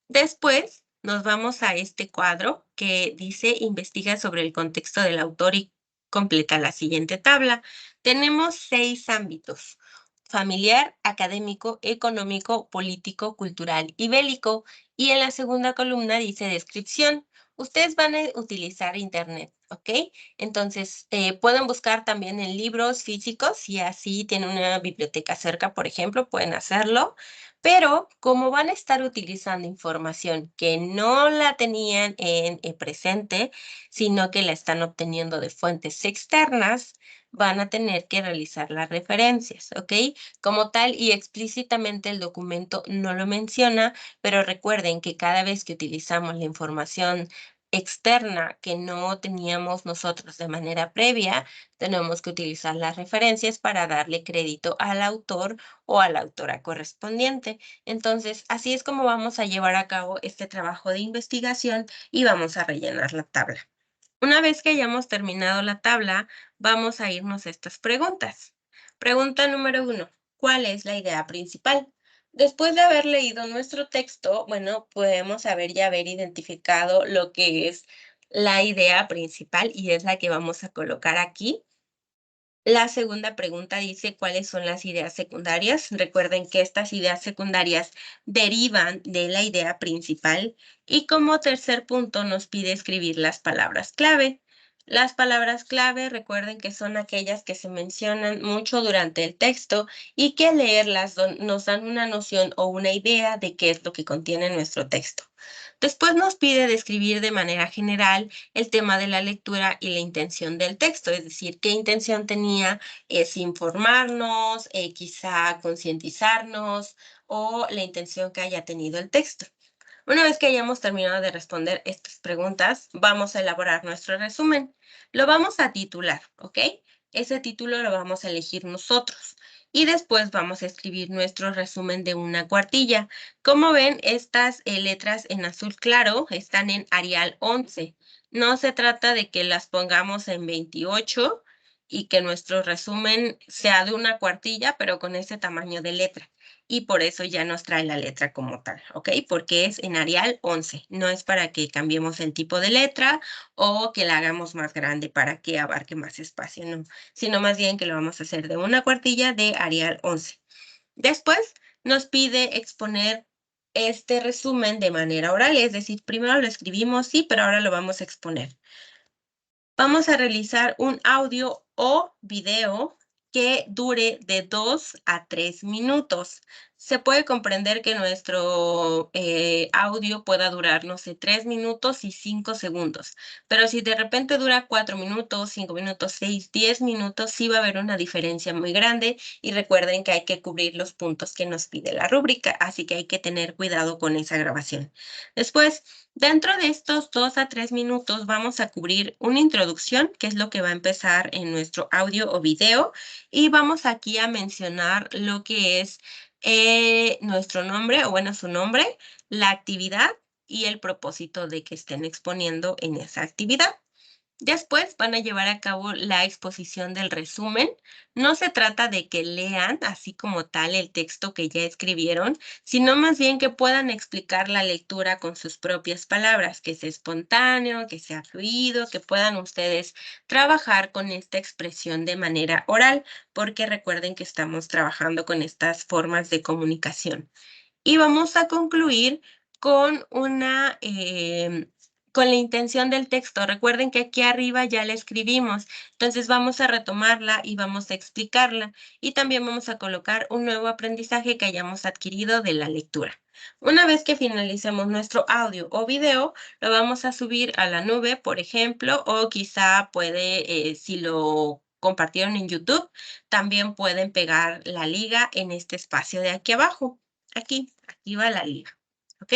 Después nos vamos a este cuadro que dice investiga sobre el contexto del autor y completa la siguiente tabla. Tenemos 6 ámbitos: familiar, académico, económico, político, cultural y bélico. Y en la segunda columna dice descripción. Ustedes van a utilizar internet, ¿ok? Entonces, pueden buscar también en libros físicos, si así tienen una biblioteca cerca, por ejemplo, pueden hacerlo. Pero como van a estar utilizando información que no la tenían en presente, sino que la están obteniendo de fuentes externas, van a tener que realizar las referencias, ¿ok? Como tal y explícitamente el documento no lo menciona, pero recuerden que cada vez que utilizamos la información externa que no teníamos nosotros de manera previa, tenemos que utilizar las referencias para darle crédito al autor o a la autora correspondiente. Entonces, así es como vamos a llevar a cabo este trabajo de investigación y vamos a rellenar la tabla. Una vez que hayamos terminado la tabla, vamos a irnos a estas preguntas. Pregunta número 1. ¿Cuál es la idea principal? Después de haber leído nuestro texto, bueno, podemos haber identificado lo que es la idea principal y es la que vamos a colocar aquí. La segunda pregunta dice cuáles son las ideas secundarias. Recuerden que estas ideas secundarias derivan de la idea principal. Y como tercer punto nos pide escribir las palabras clave. Las palabras clave, recuerden que son aquellas que se mencionan mucho durante el texto y que leerlas nos dan una noción o una idea de qué es lo que contiene nuestro texto. Después nos pide describir de manera general el tema de la lectura y la intención del texto, es decir, qué intención tenía, es informarnos, quizá concientizarnos o la intención que haya tenido el texto. Una vez que hayamos terminado de responder estas preguntas, vamos a elaborar nuestro resumen. Lo vamos a titular, ¿ok? Ese título lo vamos a elegir nosotros. Y después vamos a escribir nuestro resumen de una cuartilla. Como ven, estas letras en azul claro están en Arial 11. No se trata de que las pongamos en 28 y que nuestro resumen sea de una cuartilla, pero con ese tamaño de letra. Y por eso ya nos trae la letra como tal, ¿ok? Porque es en Arial 11. No es para que cambiemos el tipo de letra o que la hagamos más grande para que abarque más espacio, no. Sino más bien que lo vamos a hacer de una cuartilla de Arial 11. Después nos pide exponer este resumen de manera oral, es decir, primero lo escribimos, sí, pero ahora lo vamos a exponer. Vamos a realizar un audio o video que dure de 2 a 3 minutos. Se puede comprender que nuestro audio pueda durar, no sé, 3 minutos y 5 segundos. Pero si de repente dura 4 minutos, 5 minutos, 6, 10 minutos, sí va a haber una diferencia muy grande. Y recuerden que hay que cubrir los puntos que nos pide la rúbrica, así que hay que tener cuidado con esa grabación. Después, dentro de estos 2 a 3 minutos vamos a cubrir una introducción, que es lo que va a empezar en nuestro audio o video, y vamos aquí a mencionar lo que es nuestro nombre, o bueno, su nombre, la actividad y el propósito de que estén exponiendo en esa actividad. Después van a llevar a cabo la exposición del resumen. No se trata de que lean así como tal el texto que ya escribieron, sino más bien que puedan explicar la lectura con sus propias palabras, que sea espontáneo, que sea fluido, que puedan ustedes trabajar con esta expresión de manera oral, porque recuerden que estamos trabajando con estas formas de comunicación. Y vamos a concluir con una con la intención del texto. Recuerden que aquí arriba ya la escribimos, entonces vamos a retomarla y vamos a explicarla. Y también vamos a colocar un nuevo aprendizaje que hayamos adquirido de la lectura. Una vez que finalicemos nuestro audio o video, lo vamos a subir a la nube, por ejemplo, o quizá puede, si lo compartieron en YouTube, también pueden pegar la liga en este espacio de aquí abajo. Aquí va la liga, ¿ok?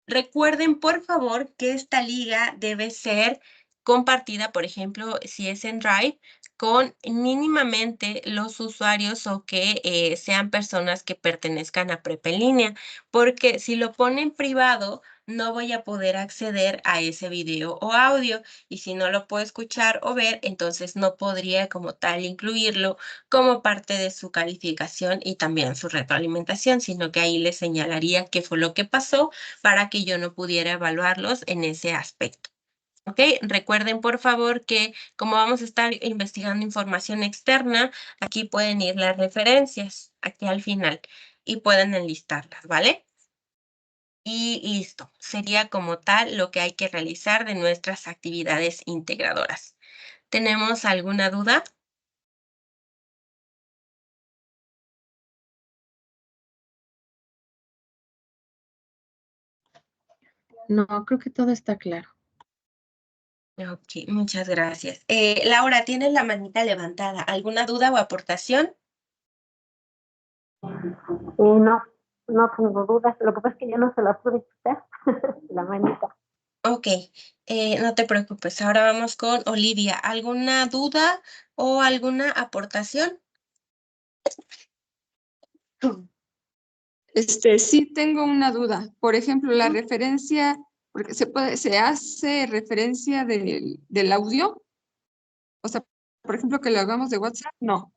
Recuerden, por favor, que esta liga debe ser compartida, por ejemplo, si es en Drive, con mínimamente los usuarios o que sean personas que pertenezcan a Prepa en línea, porque si lo ponen privado, no voy a poder acceder a ese video o audio, y si no lo puedo escuchar o ver, entonces no podría como tal incluirlo como parte de su calificación y también su retroalimentación, sino que ahí les señalaría qué fue lo que pasó para que yo no pudiera evaluarlos en ese aspecto. ¿Ok? Recuerden, por favor, que como vamos a estar investigando información externa, aquí pueden ir las referencias, aquí al final, y pueden enlistarlas, ¿vale? Y listo, sería como tal lo que hay que realizar de nuestras actividades integradoras. ¿Tenemos alguna duda? No, creo que todo está claro. Ok, muchas gracias. Laura, tienes la manita levantada. ¿Alguna duda o aportación? No, no tengo dudas. Lo que pasa es que yo no se la pude quitar, la manita. Ok, no te preocupes. Ahora vamos con Olivia. ¿Alguna duda o alguna aportación? Sí tengo una duda. Por ejemplo, la referencia, porque se hace referencia del audio. O sea, por ejemplo, que lo hagamos de WhatsApp, no.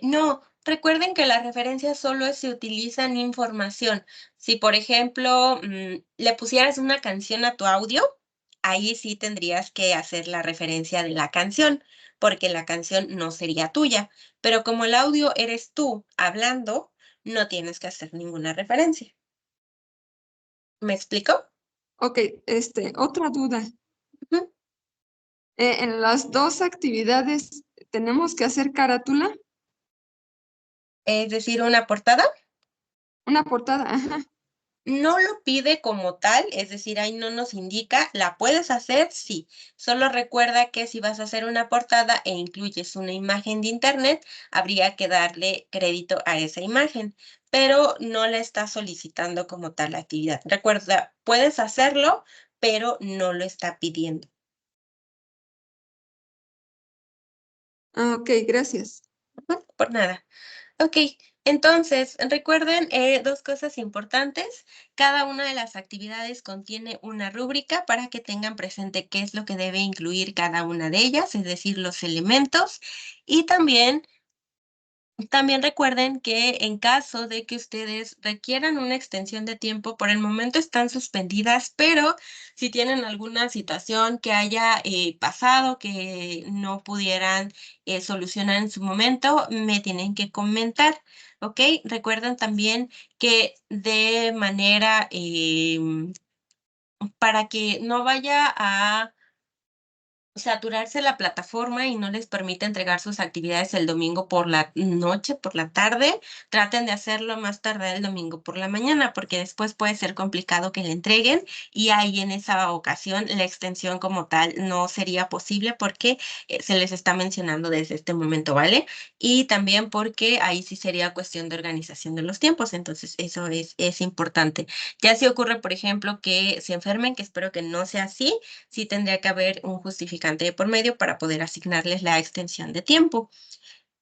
No, recuerden que las referencias solo se utilizan información. Si, por ejemplo, le pusieras una canción a tu audio, ahí sí tendrías que hacer la referencia de la canción, porque la canción no sería tuya. Pero como el audio eres tú hablando, no tienes que hacer ninguna referencia. ¿Me explico? Ok, otra duda. Ujú. En las dos actividades, ¿tenemos que hacer carátula? Es decir, una portada. Una portada, ajá. No lo pide como tal, es decir, ahí no nos indica, ¿la puedes hacer? Sí. Solo recuerda que si vas a hacer una portada e incluyes una imagen de internet, habría que darle crédito a esa imagen, pero no la está solicitando como tal la actividad. Recuerda, puedes hacerlo, pero no lo está pidiendo. Ah, ok, gracias. Por nada. Ok, entonces recuerden dos cosas importantes. Cada una de las actividades contiene una rúbrica para que tengan presente qué es lo que debe incluir cada una de ellas, es decir, los elementos. Y también recuerden que en caso de que ustedes requieran una extensión de tiempo, por el momento están suspendidas, pero si tienen alguna situación que haya pasado que no pudieran solucionar en su momento, me tienen que comentar, ¿ok? Recuerden también que de manera, para que no vaya a saturarse la plataforma y no les permite entregar sus actividades el domingo por la noche, por la tarde, traten de hacerlo más tarde el domingo por la mañana, porque después puede ser complicado que le entreguen y ahí en esa ocasión la extensión como tal no sería posible porque se les está mencionando desde este momento, ¿vale? Y también porque ahí sí sería cuestión de organización de los tiempos, entonces eso es importante. Ya si ocurre, por ejemplo, que se enfermen, que espero que no sea así, sí tendría que haber un justificante de por medio para poder asignarles la extensión de tiempo.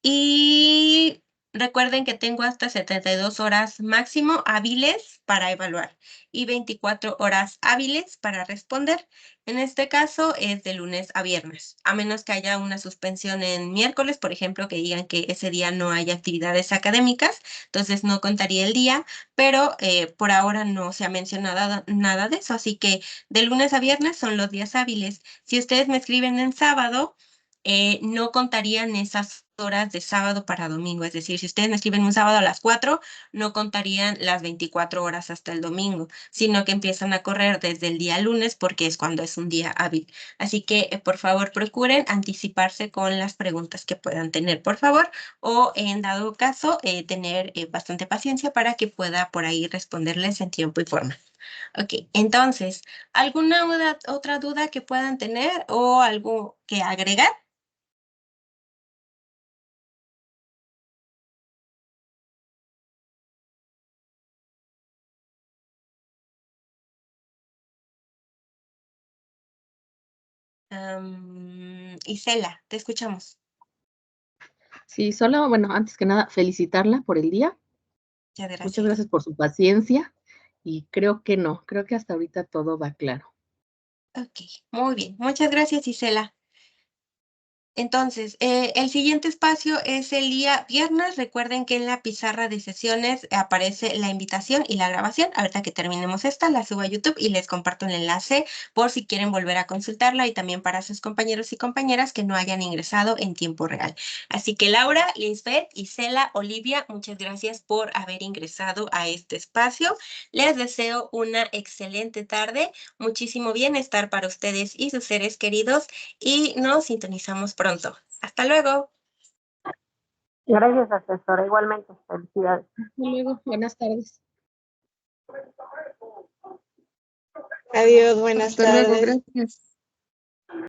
Y recuerden que tengo hasta 72 horas máximo hábiles para evaluar y 24 horas hábiles para responder. En este caso es de lunes a viernes, a menos que haya una suspensión en miércoles, por ejemplo, que digan que ese día no hay actividades académicas, entonces no contaría el día, pero por ahora no se ha mencionado nada de eso, así que de lunes a viernes son los días hábiles. Si ustedes me escriben en sábado, no contarían esas horas de sábado para domingo. Es decir, si ustedes me escriben un sábado a las 4, no contarían las 24 horas hasta el domingo, sino que empiezan a correr desde el día lunes porque es cuando es un día hábil. Así que, por favor, procuren anticiparse con las preguntas que puedan tener, por favor, o en dado caso, tener bastante paciencia para que pueda por ahí responderles en tiempo y forma. Ok, entonces, ¿alguna otra duda que puedan tener o algo que agregar? Isela, te escuchamos. Sí, solo, bueno, antes que nada, felicitarla por el día. Muchas Muchas gracias. gracias por su paciencia y creo que hasta ahorita todo va claro. Ok, muy bien. Muchas gracias, Isela. Entonces, el siguiente espacio es el día viernes. Recuerden que en la pizarra de sesiones aparece la invitación y la grabación. Ahorita que terminemos esta, la subo a YouTube y les comparto el enlace por si quieren volver a consultarla y también para sus compañeros y compañeras que no hayan ingresado en tiempo real. Así que Laura, Lisbeth, Isela, Olivia, muchas gracias por haber ingresado a este espacio. Les deseo una excelente tarde, muchísimo bienestar para ustedes y sus seres queridos y nos sintonizamos pronto. Hasta luego. Gracias, asesora. Igualmente, felicidades. Hasta luego, buenas tardes. Adiós, buenas Hasta luego, tardes. gracias.